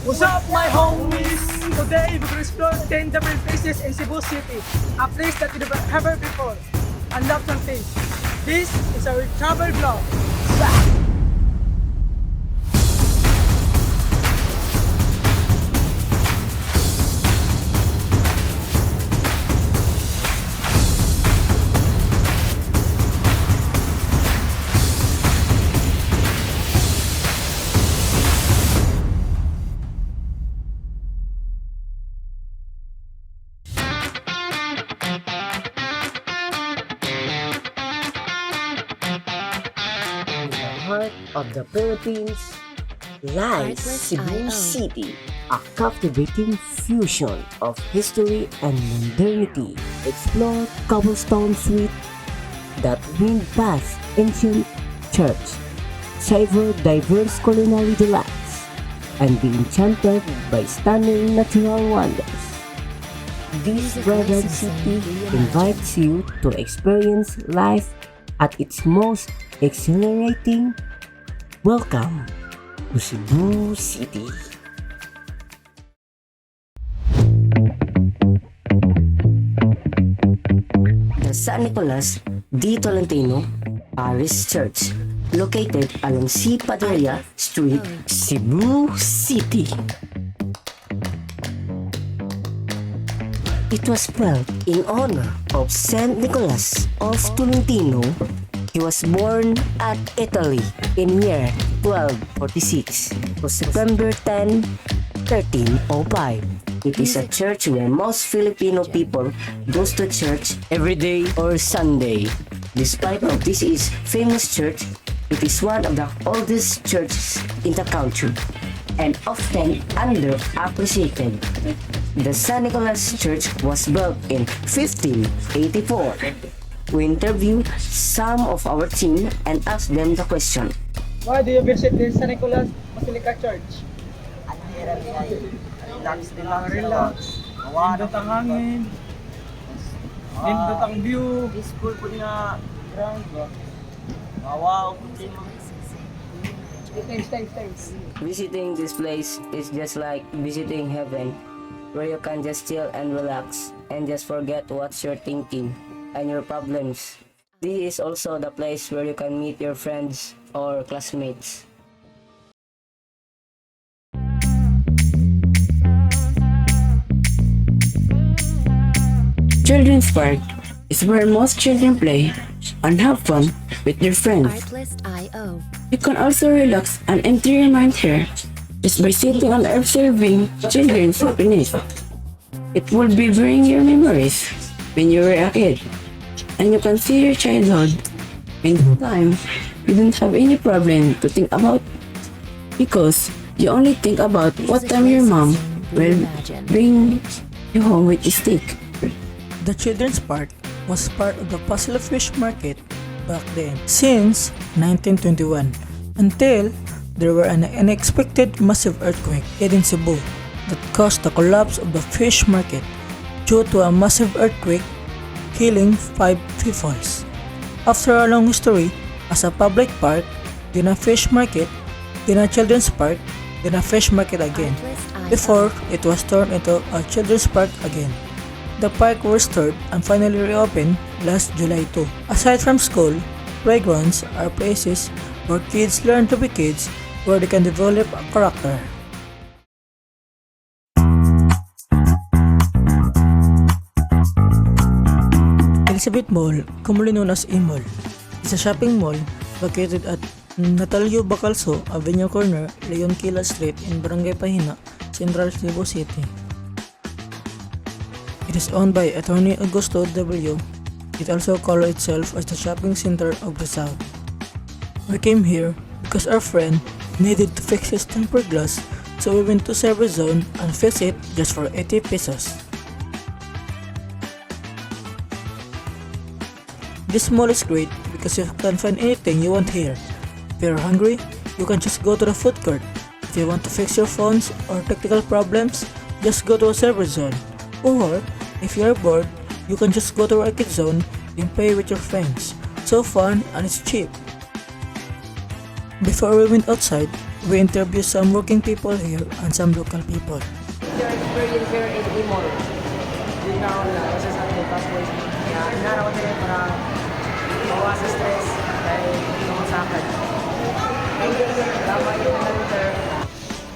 What's up, my homies? Today, we're going to explore 10 different places in Cebu City, a place that we've never ever before, and love some things. This is our travel vlog. Heart of the Philippines lies Cebu City, a captivating fusion of history and modernity. Explore cobblestone streets that wind past ancient church, savor diverse culinary delights, and be enchanted by stunning natural wonders. This vibrant city invites you to experience life at its most exhilarating. Welcome to Cebu City. The San Nicolas di Tolentino Parish Church, located along C. Padilla Street, Cebu City. It was built in honor of Saint Nicholas of Tolentino. He was born at Italy in year 1246 to September 10, 1305. It is a church where most Filipino people goes to church every day or Sunday. Despite of this is famous church, it is one of the oldest churches in the country and often underappreciated. The San Nicolas Church was built in 1584. We interviewed some of our team and asked them the question. Why do you visit the San Nicolas Basilica Church? Relax. Nindot ang hangin. Nindot ang view. Peaceful po niya. Ground. Wow. Thanks. Visiting this place is just like visiting heaven, where you can just chill and relax and just forget what you're thinking and your problems. This is also the place where you can meet your friends or classmates. Children's Park is where most children play and have fun with their friends. Artlist.io. You can also relax and empty your mind here just by sitting and observing children's happiness. It will be bring your memories when you were a kid, and you can see your childhood in the time you didn't have any problem to think about because you only think about what time your mom will bring you home with a stick. The children's park was part of the Basilica fish market back then since 1921 until there were an unexpected massive earthquake in Cebu that caused the collapse of the fish market due to a massive earthquake killing 5 people. After a long history as a public park, then a fish market, then a children's park, then a fish market again, before it was turned into a children's park again. The park was restored and finally reopened last July 2. Aside from school, playgrounds are places where kids learn to be kids, where they can develop a character. Elizabeth Mall, commonly known as E-Mall, is a shopping mall located at Natalio Bacalso Avenue Corner, Leon Quila Street in Barangay Pahina, Central Cebu City. It is owned by Attorney Augusto W. It also calls itself as the shopping center of the South. We came here because our friend needed to fix his tempered glass, so we went to Service Zone and fixed it just for 80 pesos. This mall is great because you can find anything you want here. If you're hungry, you can just go to the food court. If you want to fix your phones or technical problems, just go to a Service Zone. Or, if you're bored, you can just go to Arcade Zone and play with your friends. So fun and it's cheap. Before we went outside, we interview some working people here and some local people. Your experience here in Imol. Yun na ako lang kasi sa akin tapos kaya inara ko din para mawawa sa stress dahil hindi ko sa akin. Thank you sir. Salamat yun na sir.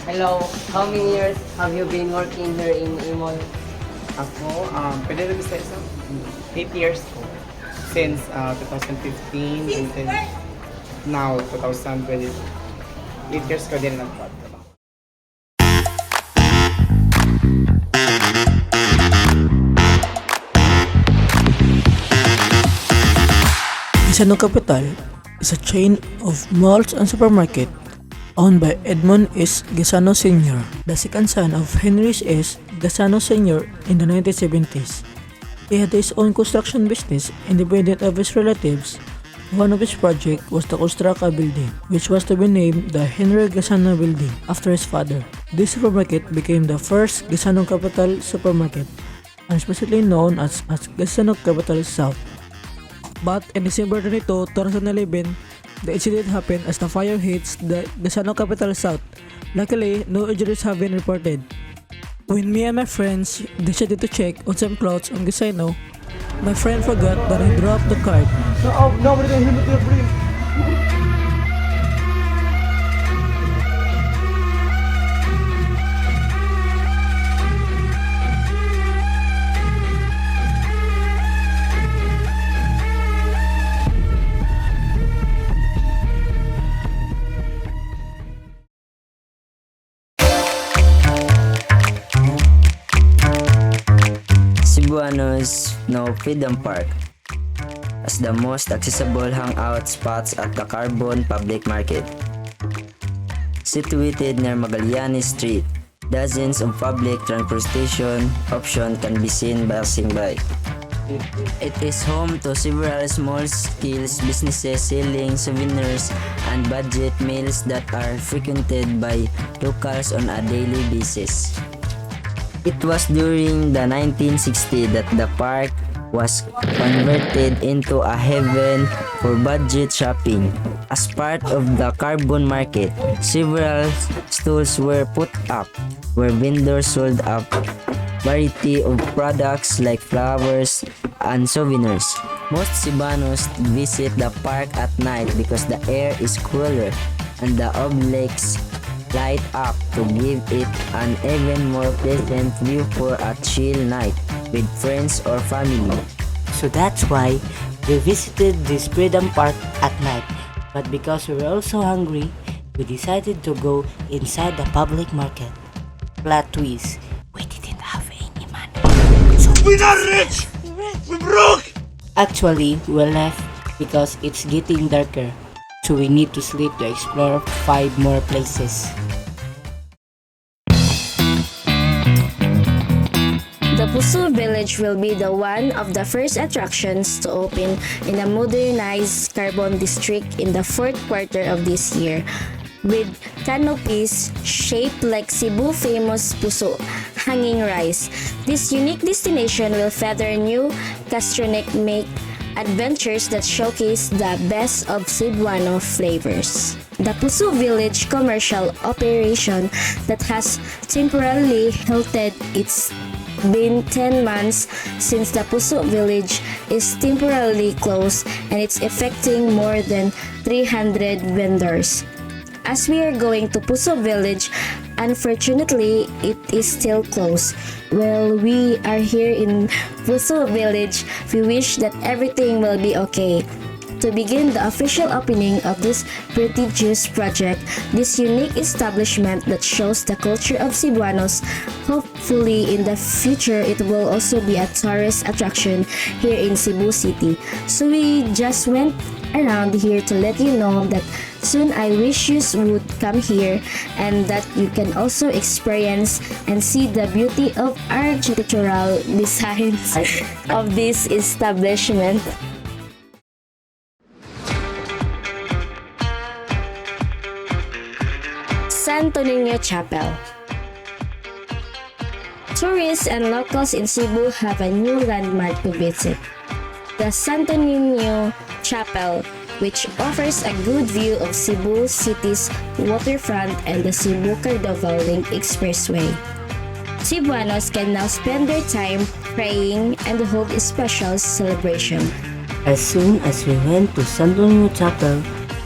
Hello, how many years have you been working here in Imol? Ako, pwede rin sa isang 8 years ko. Since 2015 until now, 2020. 8 years ko din nagpagtrabaho. Gisano Capital is a chain of malls and supermarket owned by Edmund S. Gisano Sr., the second son of Henry S. Gisano Sr. in the 1970s. He had his own construction business independent of his relatives. One of his projects was to construct a building, which was to be named the Henry Gisano Building after his father. This supermarket became the first Gisano Capital supermarket, and specifically known as Gisano Capital South. But in December 22, 2011, the incident happened as the fire hits the Gisano Capital South. Luckily, no injuries have been reported. When me and my friends decided to check on some clothes on Gisano, my friend forgot that he dropped the card. No, we're going to bring. Cebuanos know Freedom Park as the most accessible hangout spots at the Carbon Public Market. Situated near Magellan Street, dozens of public transportation options can be seen passing by. It is home to several small-scale businesses selling souvenirs and budget meals that are frequented by locals on a daily basis. It was during the 1960s that the park was converted into a haven for budget shopping. As part of the carbon market, several stalls were put up where vendors sold a variety of products like flowers and souvenirs. Most Cebuanos visit the park at night because the air is cooler and the obelisks light up to give it an even more pleasant view for a chill night with friends or family. So that's why we visited this Freedom Park at night. But because we were also hungry, we decided to go inside the public market. Plot twist, we didn't have any money. We're not rich! We're broke! Actually, we left because it's getting darker. So we need to sleep to explore 5 more places. The Puso Village will be the one of the first attractions to open in a modernized carbon district in the fourth quarter of this year, with canopies shaped like Cebu famous puso hanging rice. This unique destination will feather new gastronomic adventures that showcase the best of Cebuano flavors. The Puso Village commercial operation that has temporarily halted. It's been 10 months since the Puso Village is temporarily closed, and it's affecting more than 300 vendors. As we are going to Puso Village, unfortunately, it is still closed. While we are here in Puso Village, we wish that everything will be okay. To begin the official opening of this prestigious project, this unique establishment that shows the culture of Cebuanos, hopefully in the future it will also be a tourist attraction here in Cebu City. So we just went around here to let you know that soon I wish you would come here and that you can also experience and see the beauty of architectural designs of this establishment. Santo Niño Chapel. Tourists and locals in Cebu have a new landmark to visit. The Santo Niño Chapel which offers a good view of Cebu City's waterfront and the Cebu Carnival Link Expressway. Cebuanos can now spend their time praying and hold a special celebration. As soon as we went to Santo Niño Chapel,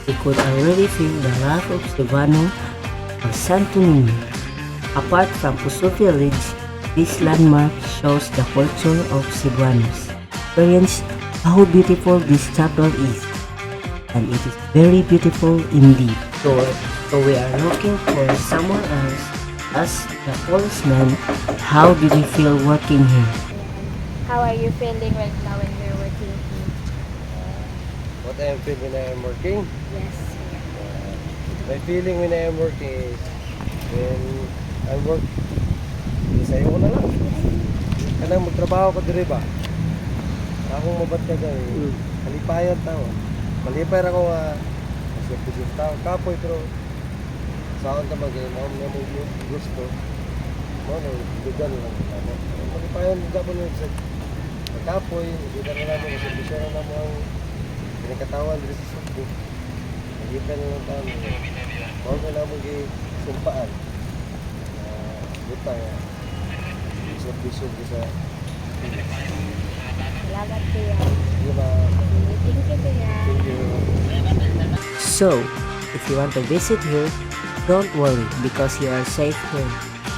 we could already feel the love of Cebuano for Santo Niño. Apart from Puso Village, this landmark shows the culture of Cebuanos. Experience how beautiful this chapel is, and it is very beautiful indeed. So we are looking for someone else as the policeman. How did you feel working here? How are you feeling right now when you're working here? What I am feeling when I am working? Yes. My feeling when I am working is when I work, isayo ko na lang. Kanang magtrabaho ko diri ba? Akong mabat ka dyan, kalipayan tao. Malipay ra ko nga, masipagin tao. Kapoy pero saan ka mag-inom na mo gusto. No, lugan lang kita. Malipayan lugar mo yung sa kapoy, lugar na naman, masipagin na naman ang pinakatawan diri sa Cebu. Malipay na lang tao. Huwag na naman sumpaan. Butang isip-isip sa Salamat kuya. diba? Thank you kuya. Thank you. So, if you want to visit here, don't worry because you are safe here.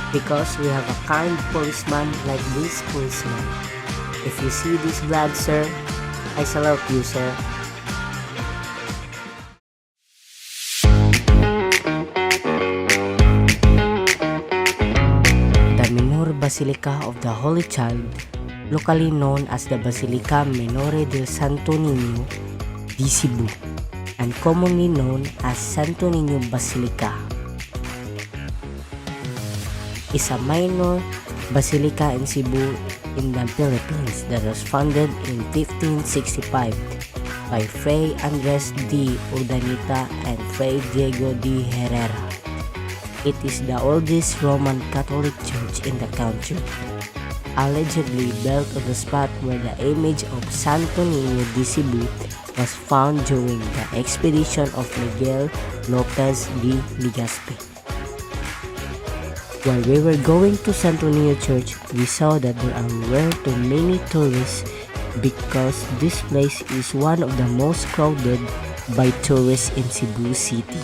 Because we have a kind policeman like this policeman. If you see this vlog, sir, I salute you, sir. The Minore Basilica of the Holy Child, locally known as the Basilica Minore del Santo Niño di Cebu, and commonly known as Santo Niño Basilica, is a minor basilica in Cebu in the Philippines that was founded in 1565 by Fray Andres de Urdaneta and Fray Diego de Herrera. It is the oldest Roman Catholic church in the country, allegedly built on the spot where the image of Santo Niño de Cebu was found during the expedition of Miguel Lopez de Legazpi. While we were going to Santo Niño Church, we saw that there were too many tourists because this place is one of the most crowded by tourists in Cebu City.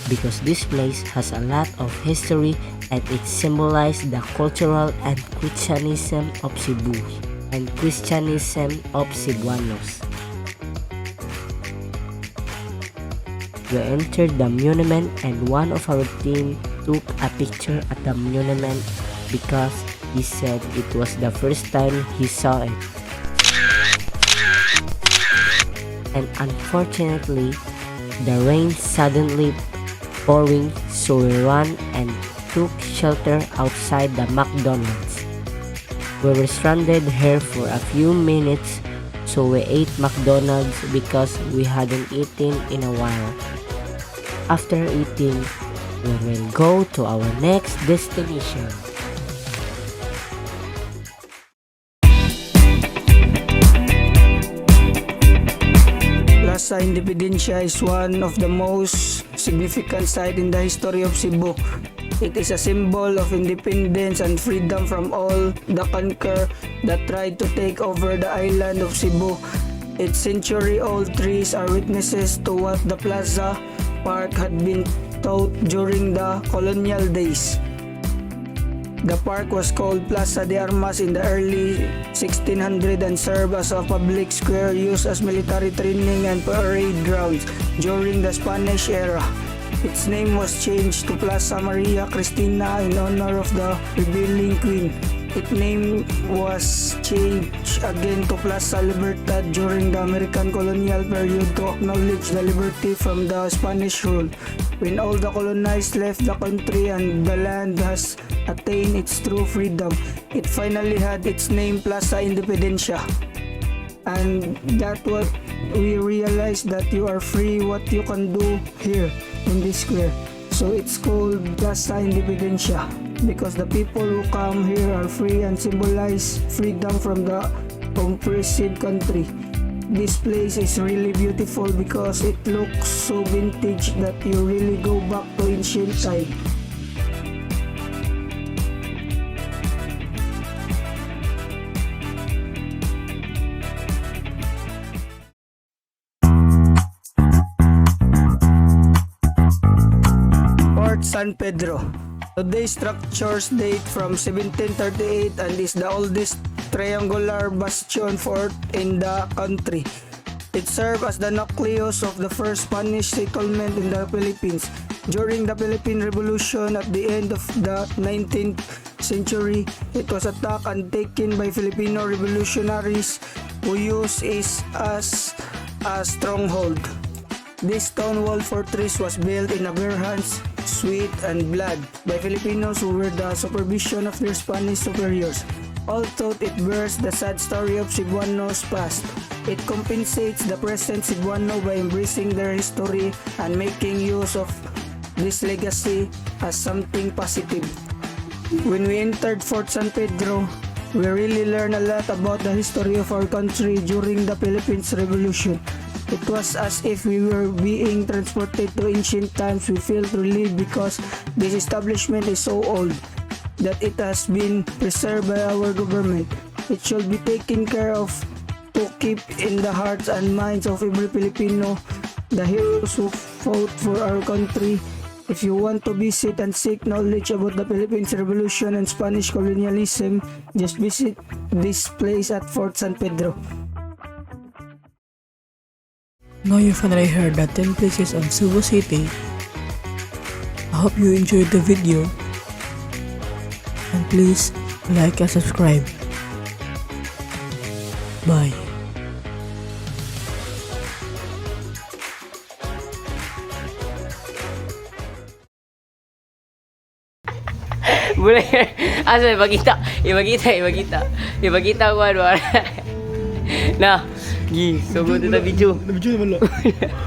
Because this place has a lot of history and it symbolizes the cultural and Christianism of Cebu and Christianism of Cebuanos. We entered the monument and one of our team took a picture at the monument because he said it was the first time he saw it. And unfortunately, the rain suddenly pouring, so we ran and took shelter outside the McDonald's. We were stranded here for a few minutes, so we ate McDonald's because we hadn't eaten in a while. After eating, we will go to our next destination. Plaza Independencia is one of the most significant sites in the history of Cebu. It is a symbol of independence and freedom from all the conquerors that tried to take over the island of Cebu. Its century-old trees are witnesses to what the Plaza Park had been taught during the colonial days. The park was called Plaza de Armas in the early 1600s and served as a public square used as military training and parade grounds during the Spanish era. Its name was changed to Plaza Maria Cristina in honor of the rebelling queen. Its name was changed again to Plaza Libertad during the American colonial period to acknowledge the liberty from the Spanish rule. When all the colonized left the country and the land has attained its true freedom, it finally had its name Plaza Independencia. And that what we realized that you are free what you can do here in this square. So it's called Plaza Independencia because the people who come here are free and symbolize freedom from the oppressive country. this place is really beautiful because it looks so vintage that you really go back to ancient time. Fort San Pedro. Today's structures date from 1738 and is the oldest triangular bastion fort in the country. It served as the nucleus of the first Spanish settlement in the Philippines. During the Philippine Revolution at the end of the 19th century, it was attacked and taken by Filipino revolutionaries who used it as a stronghold. This stone wall fortress was built in a bare hands, sweat, and blood by Filipinos who were the supervision of their Spanish superiors. All thought it bears the sad story of Cebuano's past. It compensates the present Cebuano by embracing their history and making use of this legacy as something positive. When we entered Fort San Pedro, we really learned a lot about the history of our country during the Philippines Revolution. It was as if we were being transported to ancient times. We felt relieved because this establishment is so old that it has been preserved by our government. It should be taken care of to keep in the hearts and minds of every Filipino the heroes who fought for our country. If you want to visit and seek knowledge about the Philippines Revolution and Spanish colonialism, just visit this place at Fort San Pedro. Now you finally heard the 10 places of Cebu City. I hope you enjoyed the video. And please like and subscribe. Bye. Boleh. Asa ipakita ko ano. Nah, gi, so good na video. Nabidyo naman lo.